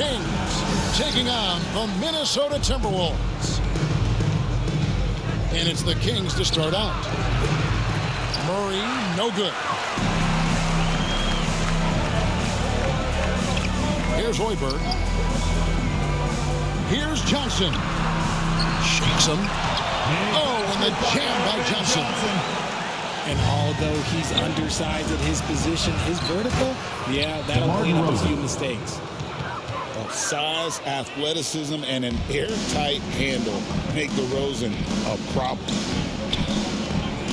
Kings taking on the Minnesota Timberwolves. And it's the Kings to start out. Murray, no good. Here's Hoiberg. Here's Johnson. Shakes him. Oh, and the jam by Johnson. And although he's undersized at his position, his vertical, yeah, that'll clean up a few mistakes. Size, athleticism, and an airtight handle make DeRozan a problem.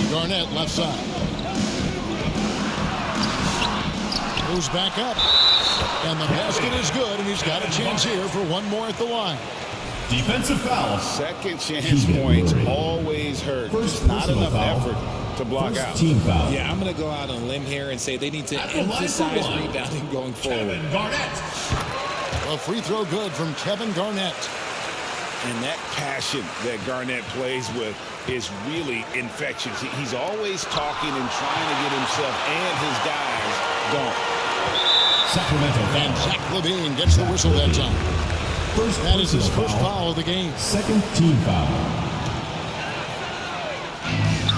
Garnett left side. Moves back up. And the basket is good, and he's got a chance here for one more at the line. Defensive foul. Second chance points always hurt. Not enough effort to block out. Team foul. Yeah, I'm going to go out on a limb here and say they need to emphasize rebounding going forward. Garnett. A free throw good from Kevin Garnett. And that passion that Garnett plays with is really infectious. He's always talking and trying to get himself and his guys going. Sacramento. And Zach LaVine gets the whistle that time. That is his first foul of the game. Second team foul.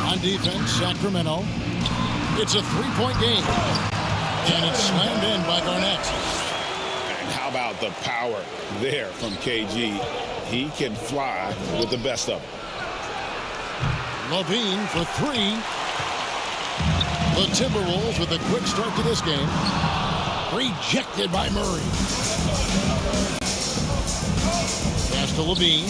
On defense, Sacramento. It's a three-point game. And it's slammed in by Garnett. And how about the power there from KG? He can fly with the best of them. LaVine for three. The Timberwolves with a quick start to this game. Rejected by Murray. Pass to LaVine.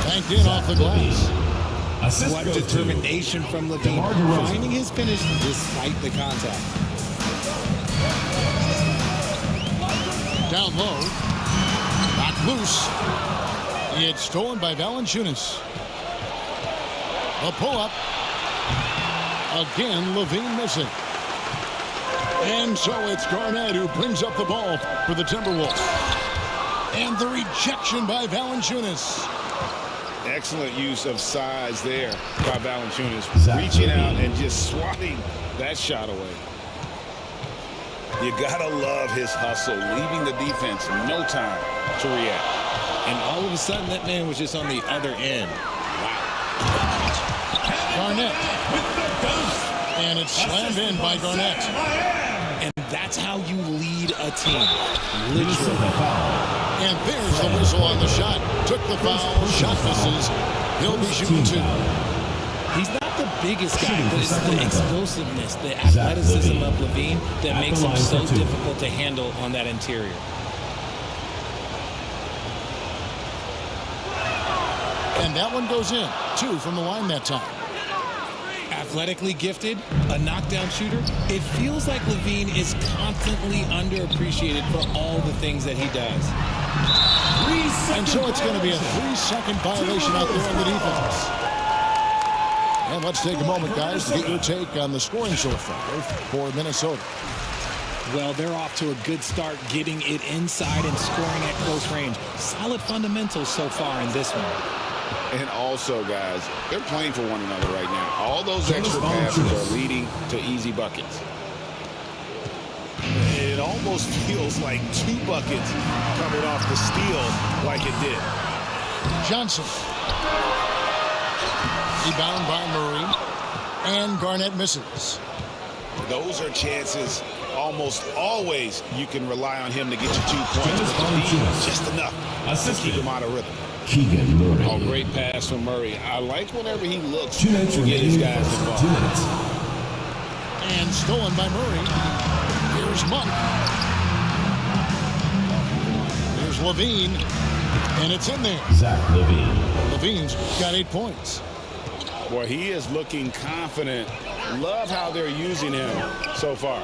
Banked in off the glass. What determination from LaVine, finding his finish despite the contact. Down low. Knocked loose. It's stolen by Valanciunas. A pull-up. Again, LaVine missing. And so it's Garnett who brings up the ball for the Timberwolves. And the rejection by Valanciunas. Excellent use of size there by Valanciunas. Reaching out and just swatting that shot away. You gotta love his hustle, leaving the defense no time to react. And all of a sudden, that man was just on the other end. Wow. Garnett. And it's slammed in by Garnett. And that's how you lead a team. Literally. And there's the whistle on the shot. Took the foul. Shot misses. He'll be shooting two. He's not the biggest guy, but it's the explosiveness, the athleticism of LaVine that makes him so difficult to handle on that interior. And that one goes in. Two from the line that time. Athletically gifted, a knockdown shooter. It feels like LaVine is constantly underappreciated for all the things that he does. And so it's going to be a 3-second violation out there on the defense. And let's take a moment, guys, to get your take on the scoring so far for Minnesota. Well, they're off to a good start getting it inside and scoring at close range. Solid fundamentals so far in this one. And also, guys, they're playing for one another right now. All those extra passes are leading to easy buckets. It almost feels like 2 buckets coming off the steal like it did. Johnson. Rebound by Murray. And Garnett misses. Those are chances almost always you can rely on him to get you 2 points. Just enough to keep him out of rhythm. Oh, great pass from Murray. I like whenever he looks to get his guys involved. And stolen by Murray. Here's Monk. Here's LaVine. And it's in there. Zach LaVine. LaVine's got 8 points. Boy, he is looking confident. Love how they're using him so far.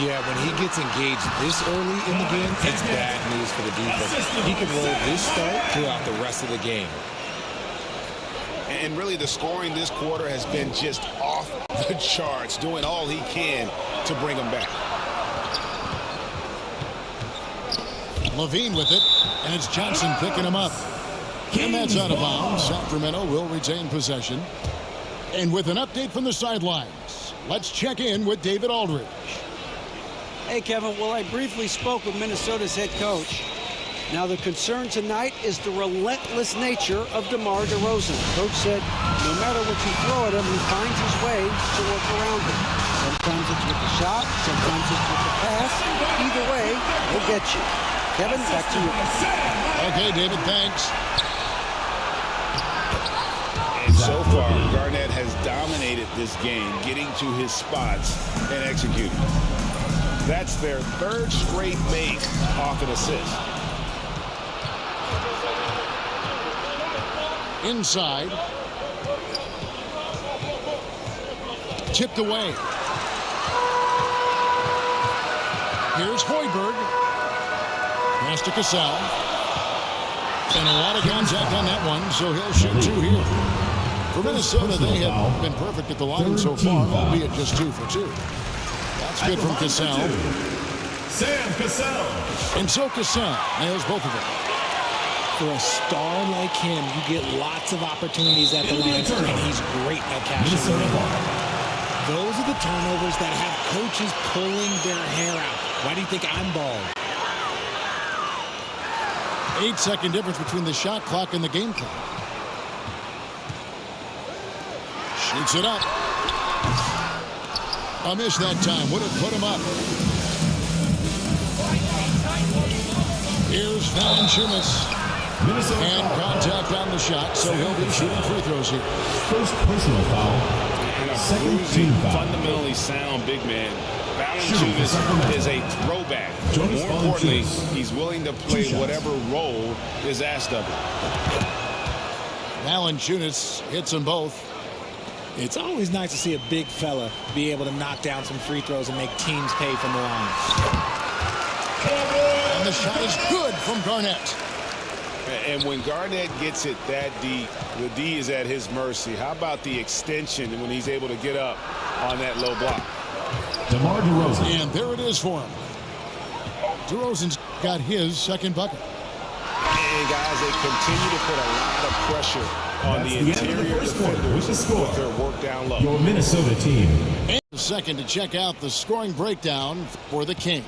Yeah, when he gets engaged this early in the game, it's bad news for the defense. He can roll this start throughout the rest of the game. And really, the scoring this quarter has been just off the charts, doing all he can to bring them back. LaVine with it, and it's Johnson picking him up. And that's out of bounds. Sacramento will retain possession. And with an update from the sidelines, let's check in with David Aldridge. Hey, Kevin. Well, I briefly spoke with Minnesota's head coach. Now, the concern tonight is the relentless nature of DeMar DeRozan. Coach said no matter what you throw at him, he finds his way to work around it. Sometimes it's with the shot, sometimes it's with the pass. Either way, he'll get you. Kevin, back to you. Okay, David, thanks. And so far, Garnett has dominated this game, getting to his spots and executing. That's their third straight make off an assist. Inside. Tipped away. Here's Hoiberg. Pass to Cassell. And a lot of contact on that one, so he'll shoot two here. For Minnesota, they have been perfect at the line so far, albeit just 2 for 2. That's good from Cassell. Sam Cassell. And so Cassell nails both of them. For a star like him, you get lots of opportunities at the line, and he's great at cashing them in. Those are the turnovers that have coaches pulling their hair out. Why do you think I'm bald? 8-second difference between the shot clock and the game clock. Shoots it up. A miss that time. Would have put him up. Here's Valanciunas. And contact on the shot, so he'll be shooting free throws here. First personal foul. And a Second bruising, team foul. fundamentally sound big man. Valanciunas is a throwback. More importantly, he's willing to play whatever role is asked of him. Valanciunas hits them both. It's always nice to see a big fella be able to knock down some free throws and make teams pay from the line. And the shot is good from Garnett. And when Garnett gets it that deep, the D is at his mercy. How about the extension when he's able to get up on that low block? DeMar DeRozan. And there it is for him. DeRozan's got his second bucket. And guys, they continue to put a lot of pressure on the interior defenders with their work down low. Your Minnesota team. And a second to check out the scoring breakdown for the Kings.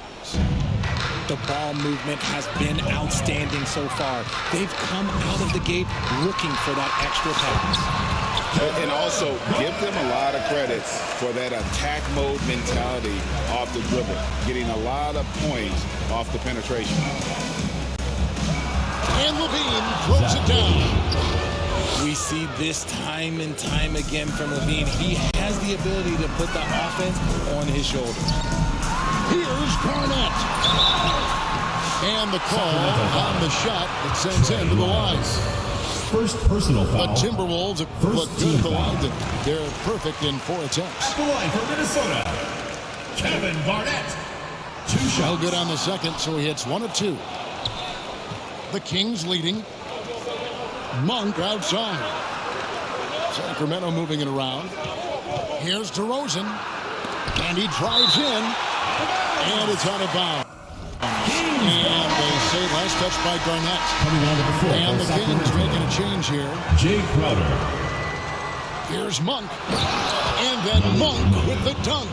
The ball movement has been outstanding so far. They've come out of the gate looking for that extra pass. And also, give them a lot of credit for that attack mode mentality off the dribble, getting a lot of points off the penetration. And Levine throws it down. We see this time and time again from Levine. He has the ability to put the offense on his shoulders. Here's Garnett. And the call on the shot that sends him to the line. First personal The foul. Timberwolves have looked good at the line. They're perfect in 4 attempts. At the line for Minnesota, Kevin Garnett. 2 shots. No good on the second, so he hits 1 of 2. The Kings leading. Monk outside. Sacramento moving it around. Here's DeRozan. And he drives in. And it's out of bounds. And they say last touch by Garnett. Coming on to the floor. And the Kings making a change here. Jay Crowder. Here's Monk. And then Monk with the dunk.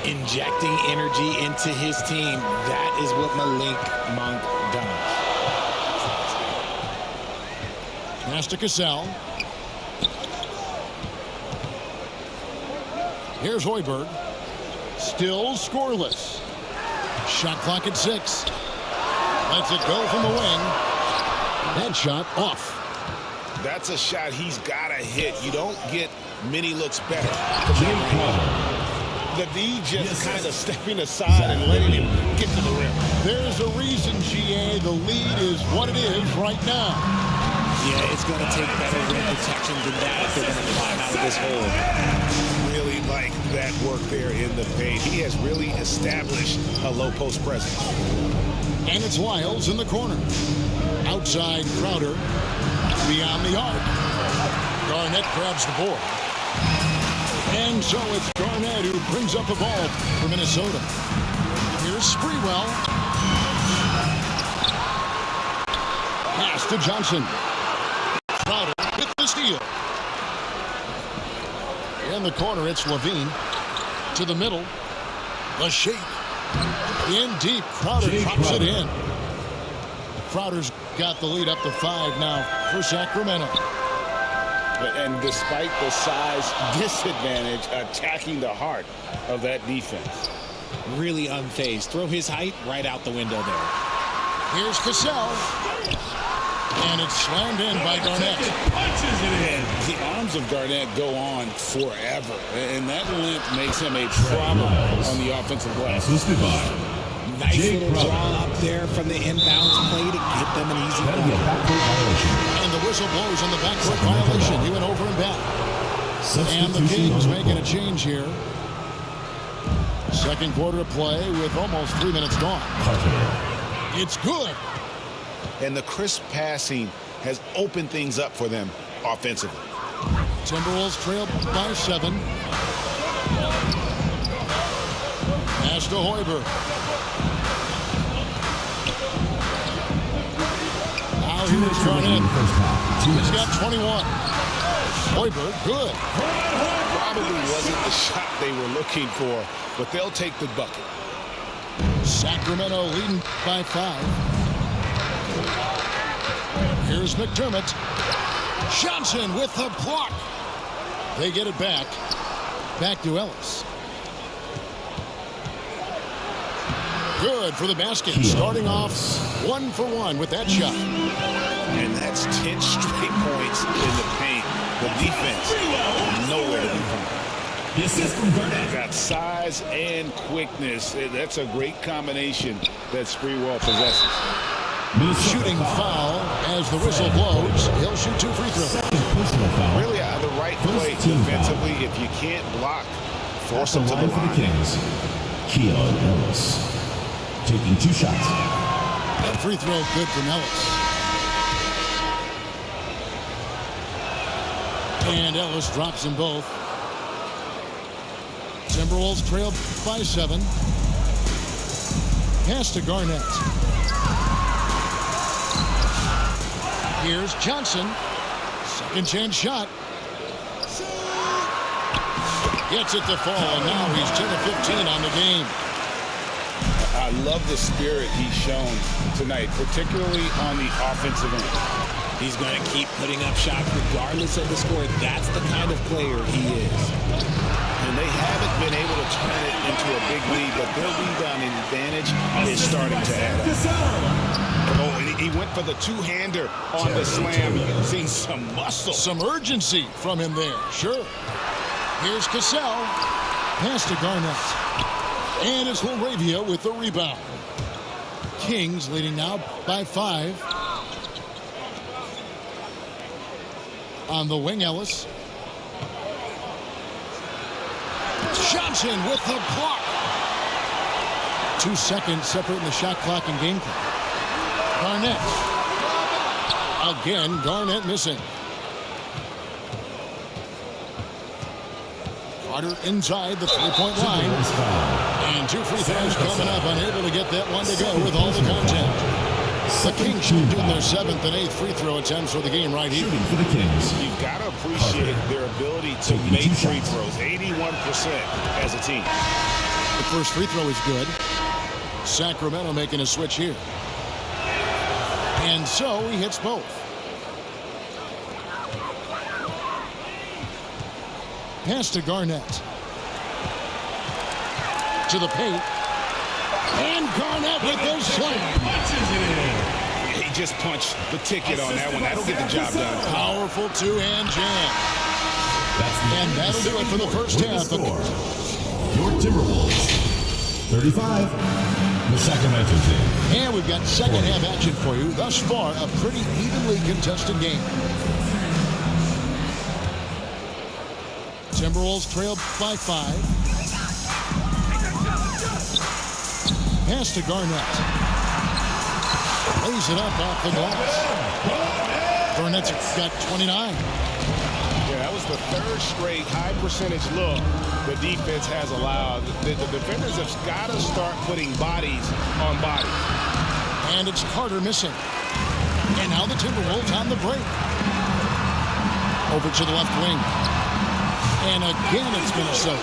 Injecting energy into his team. That is what Malik Monk does. Pass to Cassell. Here's Hoiberg. Still scoreless. Shot clock at 6. Lets it go from the wing. That shot off. That's a shot he's got to hit. You don't get many looks better. The D just kind of stepping aside and letting him get to the rim. There's a reason, GA. The lead is what it is right now. Yeah, it's going to take better rim protection than that if they're going to climb out of this hole. Really like that work there in the paint. He has really established a low post presence. And it's Lyles in the corner. Outside Crowder. Beyond the arc. Garnett grabs the board. And so it's Garnett who brings up the ball for Minnesota. Here's Sprewell. Pass to Johnson. Crowder with the steal. In the corner, it's Levine. To the middle. The shake. In deep, Crowder drops it in. Crowder's got the lead up to 5 now for Sacramento. And despite the size disadvantage, attacking the heart of that defense. Really unfazed. Throw his height right out the window there. Here's Cassell. And it's slammed in by Garnett. Punches it in. The arms of Garnett go on forever. And that length makes him a problem on the offensive glass. Nice little draw up there from the inbounds play to get them an easy ball. And the whistle blows on the backcourt violation. He went over and back. And the Kings making a change here. Second quarter of play with almost 3 minutes gone. It's good. And the crisp passing has opened things up for them offensively. Timberwolves trail by 7. Pass to Hoiberg. Now here's Garnett. He's got 21. Hoiberg, good. Probably wasn't the shot they were looking for, but they'll take the bucket. Sacramento leading by 5. Here's McDermott. Johnson with the block. They get it back. Back to Ellis. Good for the basket. Starting off 1 for 1 with that shot. And that's 10 straight points in the paint. The defense nowhere to be found. The assist from Garnett. Got size and quickness. That's a great combination that Sprewell possesses. Shooting foul as the whistle blows. He'll shoot 2 free throws. Really out of the right play defensively. If you can't block, force them to the line. Kings. Keon Ellis taking 2 shots. That free throw good from Ellis. And Ellis drops them both. Timberwolves trail by 7. Pass to Garnett. Here's Johnson. Second chance shot. Gets it to fall, and now he's 10 of 15 on the game. I love the spirit he's shown tonight, particularly on the offensive end. He's going to keep putting up shots regardless of the score. That's the kind of player he is. And they haven't been able to turn it into a big lead, but their rebound advantage is starting to add up. Oh, and he went for the two-hander on the slam, using some muscle. Some urgency from him there, sure. Here's Cassell. Pass to Garnett. And it's Laravia with the rebound. Kings leading now by 5. On the wing, Ellis. Johnson with the block. 2 seconds separating the shot clock and game clock. Garnett. Again, Garnett missing. Carter inside the 3-point line. And 2 free throws coming up. Unable to get that one to go with all the contact. The Kings shooting their 7th and 8th free throw attempts for the game right here. Shooting for the Kings. You've got to appreciate their ability to make free throws. 81% as a team. The first free throw is good. Sacramento making a switch here. And so he hits both. Pass to Garnett. To the paint. And Garnett with the slam. He just punched the ticket on that one. That'll get the job done. Powerful 2-hand jam. And that'll do it for the first half. Your Timberwolves, 35. The Sacramento team. And we've got second half action for you. Thus far, a pretty evenly contested game. Timberwolves trail by 5. Pass to Garnett. Lays it up off the glass. Garnett's got 29. Yeah, that was the 3rd straight high percentage look the defense has allowed. The defenders have got to start putting bodies on bodies. And it's Carter missing. And now the Timberwolves on the break. Over to the left wing. And again, it's Minnesota.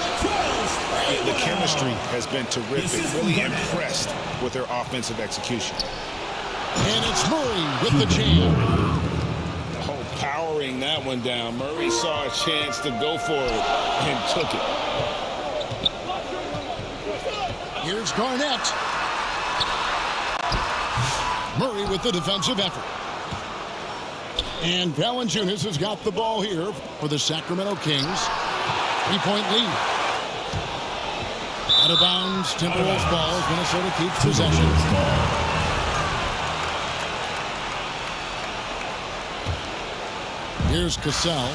The chemistry has been terrific. Really impressed with their offensive execution. And it's Murray with the jam. Oh, powering that one down. Murray saw a chance to go for it and took it. Here's Garnett. Murray with the defensive effort. And Valanciunas has got the ball here for the Sacramento Kings. 3-point lead. Out of bounds, Timberwolves ball as Minnesota keeps possession. Here's Cassell.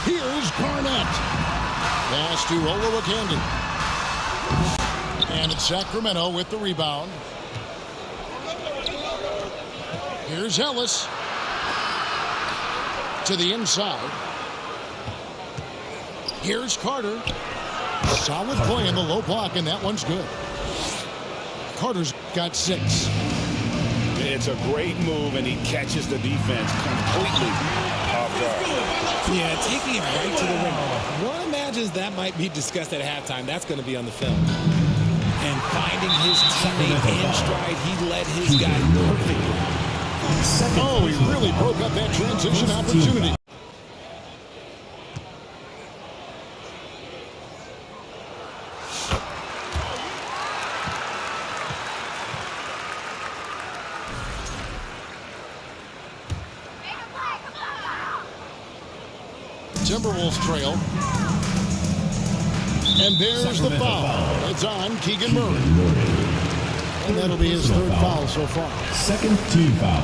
Here's Garnett. Pass to Olowokandi. And it's Sacramento with the rebound. Here's Ellis. To the inside. Here's Carter. Solid play in the low block, and that one's good. Carter's got 6. It's a great move, and he catches the defense completely off guard. Yeah, taking it right to the rim. One imagines that might be discussed at halftime. That's going to be on the film. And finding his teammate in stride, he led his guy perfectly. Oh, he really broke up that transition opportunity. Timberwolves trail. And there's the foul. It's on Keegan Murray. And that'll be his 3rd foul so far. 2nd team foul.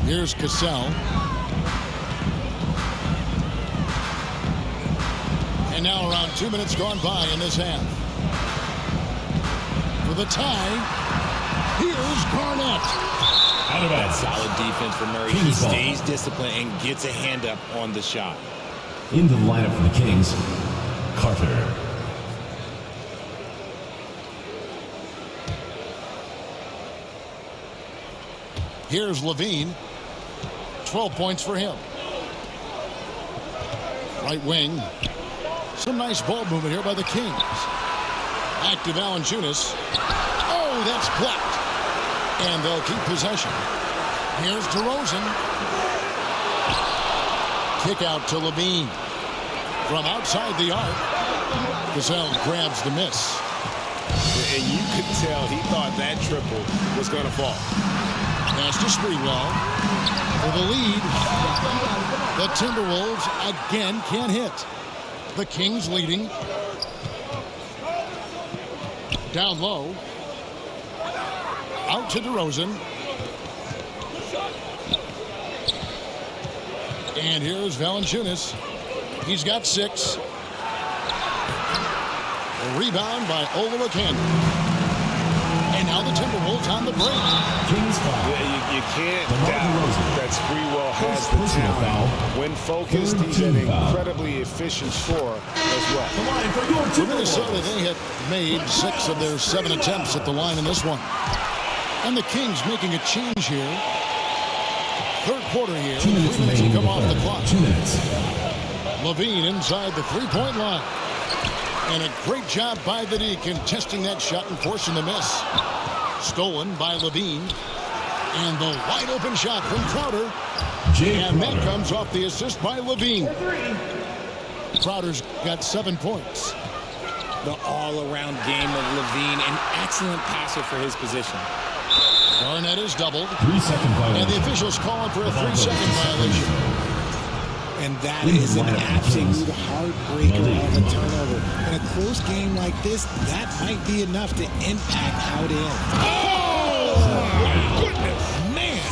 Here's Cassell. And now around 2 minutes gone by in this half. For the tie, here's Garnett. That solid defense for Murray. He stays disciplined and gets a hand up on the shot. In the lineup for the Kings, Carter. Here's Levine. 12 points for him. Right wing. Some nice ball movement here by the Kings. Back to Valanciunas. Oh, that's blocked. And they'll keep possession. Here's DeRozan. Kick out to Levine. From outside the arc. Cassell grabs the miss. And you could tell he thought that triple was going to fall. Pass to Sprewell. For the lead. The Timberwolves again can't hit. The Kings leading. Down low. Out to DeRozan. And here's Valanciunas. He's got 6. A rebound by Olowokandi. And now the Timberwolves on the break. Kings foul. Yeah, you can't doubt that Sprewell has the talent. When focused, he's an incredibly efficient scorer as well. For Minnesota, they had made 6 of their 7 attempts at the line in this one. And the Kings making a change here. 3rd quarter here. 2 minutes 3 minutes to come off the clock. 2 minutes. Levine inside the 3-point line. And a great job by the D contesting that shot and forcing the miss. Stolen by Levine. And the wide open shot from Crowder. And that comes off the assist by Levine. Crowder's got 7 points. The all-around game of Levine, an excellent passer for his position. Garnett is doubled. 3-second violation. And the officials calling for a 3-second violation. And that is an absolute heartbreaker of a turnover. In a close game like this, that might be enough to impact how it ends. Oh, my goodness, man.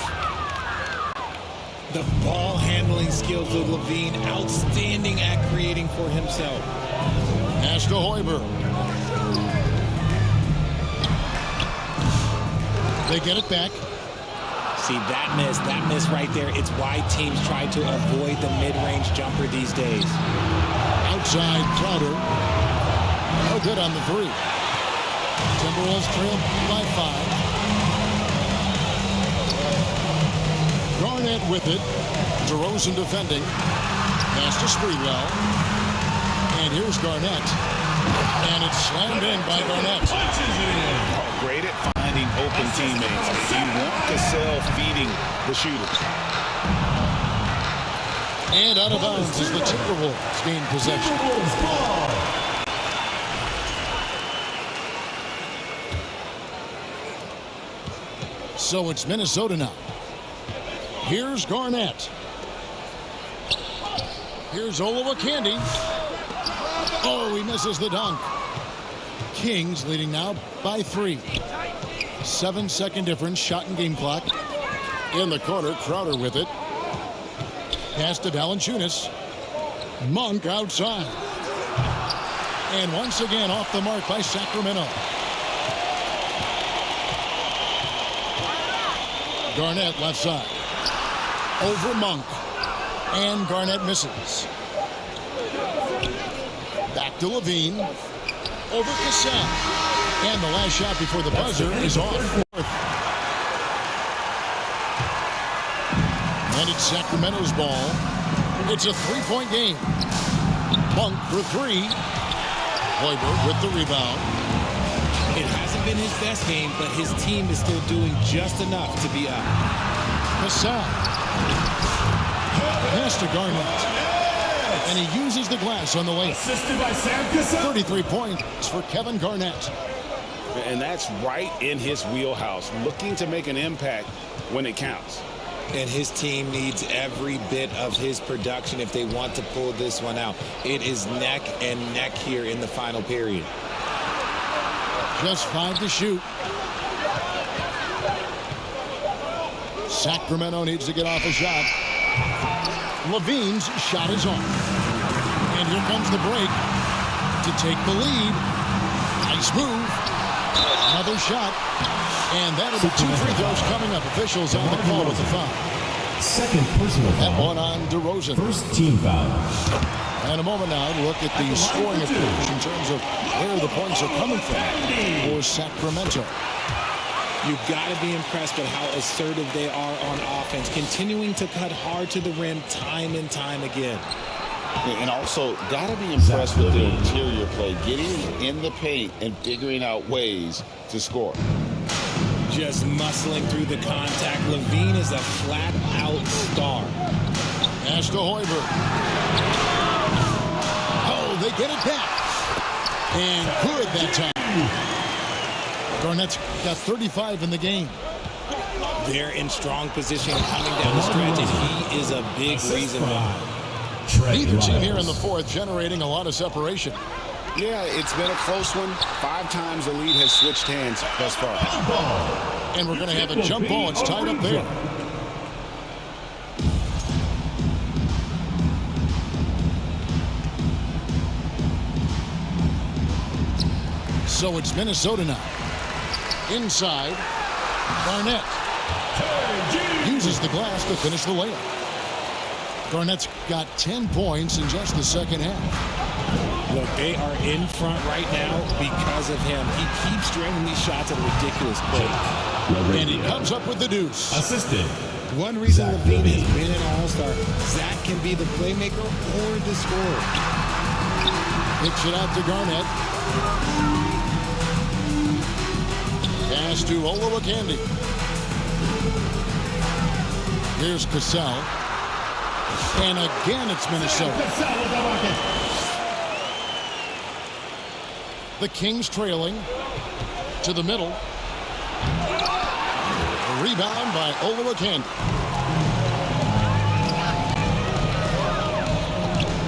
The ball handling skills of Levine, outstanding at creating for himself. Pass to Hoiberg. They get it back. See, that miss right there, it's why teams try to avoid the mid-range jumper these days. Outside Crowder. No good on the 3. Timberwolves trail by 5. Garnett with it. DeRozan defending. Pass to Sprewell. And here's Garnett. And it's slammed in by Garnett. Oh, great at finding open teammates. You want Cassell feeding the shooters. And out of bounds as the Timberwolves gain possession. So it's Minnesota now. Here's Garnett. Here's Olowokandi. Oh, he misses the dunk. Kings leading now by 3. 7-second difference, shot and game clock. In the corner, Crowder with it. Pass to Valanciunas. Monk outside. And once again off the mark by Sacramento. Garnett left side. Over Monk. And Garnett misses. Back to Levine. Over Cassell. And the last shot before the buzzer is off. And it's Sacramento's ball. It's a 3-point game. Monk for 3. Hoiberg with the rebound. It hasn't been his best game, but his team is still doing just enough to be up. Cassell. Pass to Garnett. And he uses the glass on the way. Assisted by Sam Cassell. 33 points for Kevin Garnett. And that's right in his wheelhouse, looking to make an impact when it counts. And his team needs every bit of his production if they want to pull this one out. It is neck and neck here in the final period. Just 5 to shoot. Sacramento needs to get off a shot. Levine's shot is off. And here comes the break to take the lead. Nice move. Another shot. And that'll be 2 free throws coming up. Officials on the call with the foul. Second personal foul. That one on DeRozan. First team foul. And a moment now to look at the scoring approach in terms of where the points are coming from for Sacramento. You've got to be impressed with how assertive they are on offense, continuing to cut hard to the rim time and time again. And also, got to be impressed with their interior play, getting in the paint and figuring out ways to score. Just muscling through the contact. Levine is a flat-out star. Pass to Hoiberg. Oh, they get it back. And good that time. Garnett's got 35 in the game. They're in strong position coming down the stretch, and he is a big reason why. Neither team here in the fourth generating a lot of separation. Yeah, it's been a close one. 5 times the lead has switched hands thus far. And we're going to have a jump ball. It's tied up there. So it's Minnesota now. Inside, Garnett uses the glass to finish the layup. Garnett's got 10 points in just the second half. Look, they are in front right now because of him. He keeps draining these shots at a ridiculous pace. And he comes up with the deuce. Assisted. One reason Levine has been an all-star, Zach can be the playmaker or the scorer. Kicks it out to Garnett. Pass to Olowokandi. Here's Cassell. And again, it's Minnesota. The Kings trailing to the middle. A rebound by Olowokandi.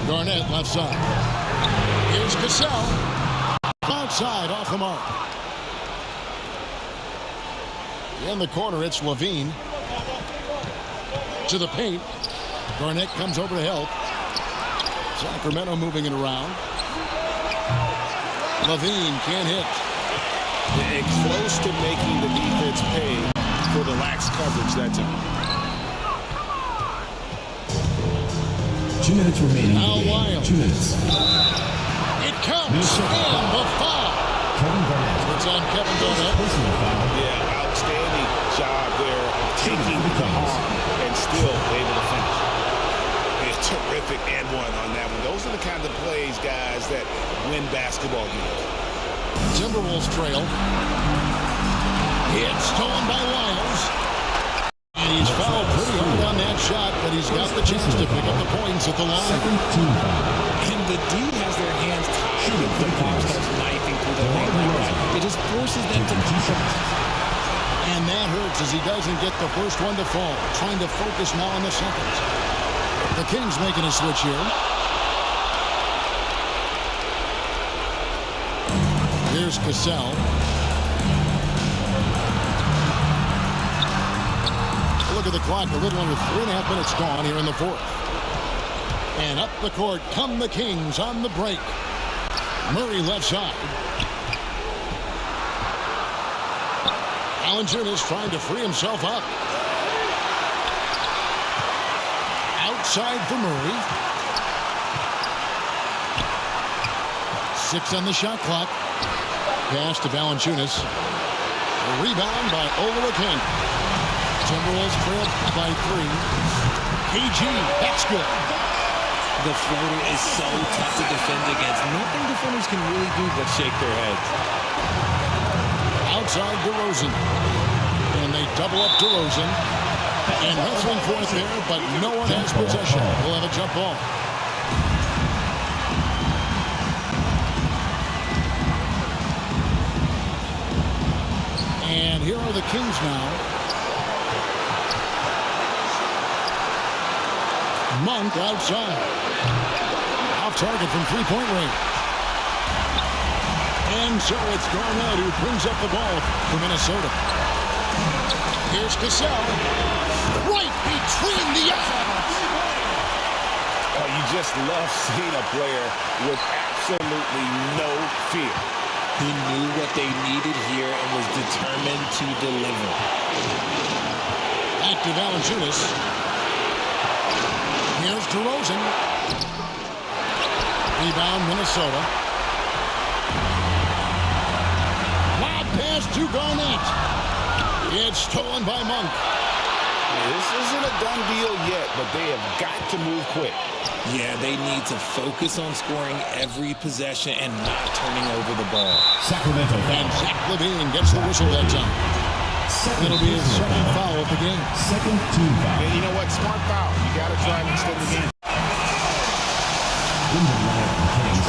Garnett left side. Here's Cassell. Outside, off the mark. In the corner, it's Levine. To the paint. Garnett comes over to help. Sacramento moving it around. Levine can't hit. It's close to making the defense pay for the lax coverage that time. 2 minutes remaining. Now Wild. 2 minutes. It comes. And the foul. Kevin Garnett. It's on Kevin Garnett. Personal foul. Yeah, outstanding job there of taking the harm and still able to finish. the kind of plays, guys, that win basketball games. Timberwolves trail. It's stolen by Lyles. And he's fouled pretty hard on that shot, but he's got the chance to pick up the points at the line. And the D has their hands tied if the ball starts knifing through the lane like that. It just forces them to compromise. And that hurts as he doesn't get the first one to fall. Trying to focus now on the second. The Kings making a switch here. Here's Cassell. Look at the clock. A little under 3.5 minutes gone here in the fourth. And up the court come the Kings on the break. Murray left side. Valanciunas trying to free himself up. Outside for Murray. 6 on the shot clock. Pass to Valanciunas. A rebound by Olowokandi. Timberwolves trail by 3. KG, that's good. The floater is so tough to defend against. Nothing defenders can really do but shake their heads. Outside DeRozan. And they double up DeRozan. And wrestling for it there, but no one has possession. We'll have a jump ball. And here are the Kings now. Monk outside. Off target from three-point range. And so it's Garnett who brings up the ball for Minnesota. Here's Cassell. Right between the eyes. Oh, you just love seeing a player with absolutely no fear. He knew what they needed here and was determined to deliver. Back to Valanciunas. Here's DeRozan. Rebound, Minnesota. Lob pass to Garnett. It's stolen by Monk. This isn't a done deal yet, but they have got to move quick. Yeah, they need to focus on scoring every possession and not turning over the ball. Sacramento. And Zach LaVine gets the whistle that time. It'll be his second foul of the game. Second team foul. And you know what? Smart foul. You got to try and extend the game.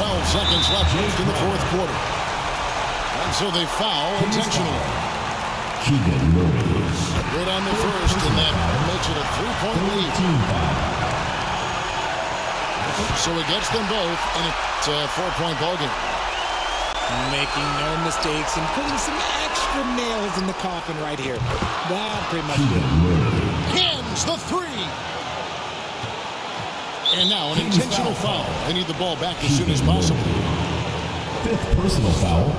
12 seconds left in the fourth quarter. And so they foul intentionally. Keegan Murray. Good on the first, and that makes it a 3-point lead. So it gets them both, and it's a 4-point ballgame. Making no mistakes and putting some extra nails in the coffin right here. That pretty much Hands the three. And now an intentional foul. They need the ball back as soon as possible. 5th personal foul.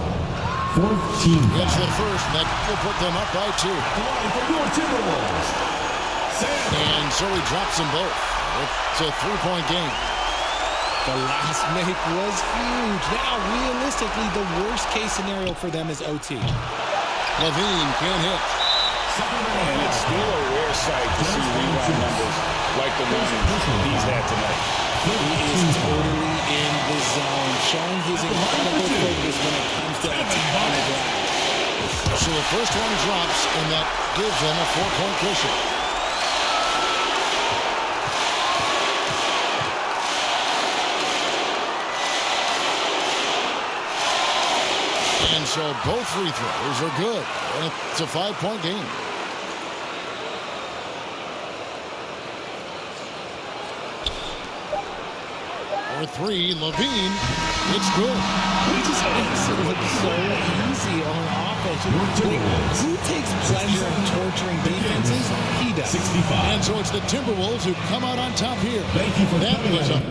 4th team foul. Gets the first, and that will put them up by 2. And so he drops them both. It's a 3-point game. The last make was huge. Now, realistically, the worst-case scenario for them is OT. LaVine can't hit. And it's still a rare sight to see rebound numbers like the ones he's had tonight. He is totally in the zone, showing his incredible focus when it comes to attack on the glass. So the first one drops, and that gives them a 4-point cushion. And so both free throws are good. And it's a 5-point game. For 3, LaVine. It's good. He just makes it look so easy on offense. Who takes pleasure in torturing defenses? He does. 65. And so it's the Timberwolves who come out on top here. Thank you for that coming was in. a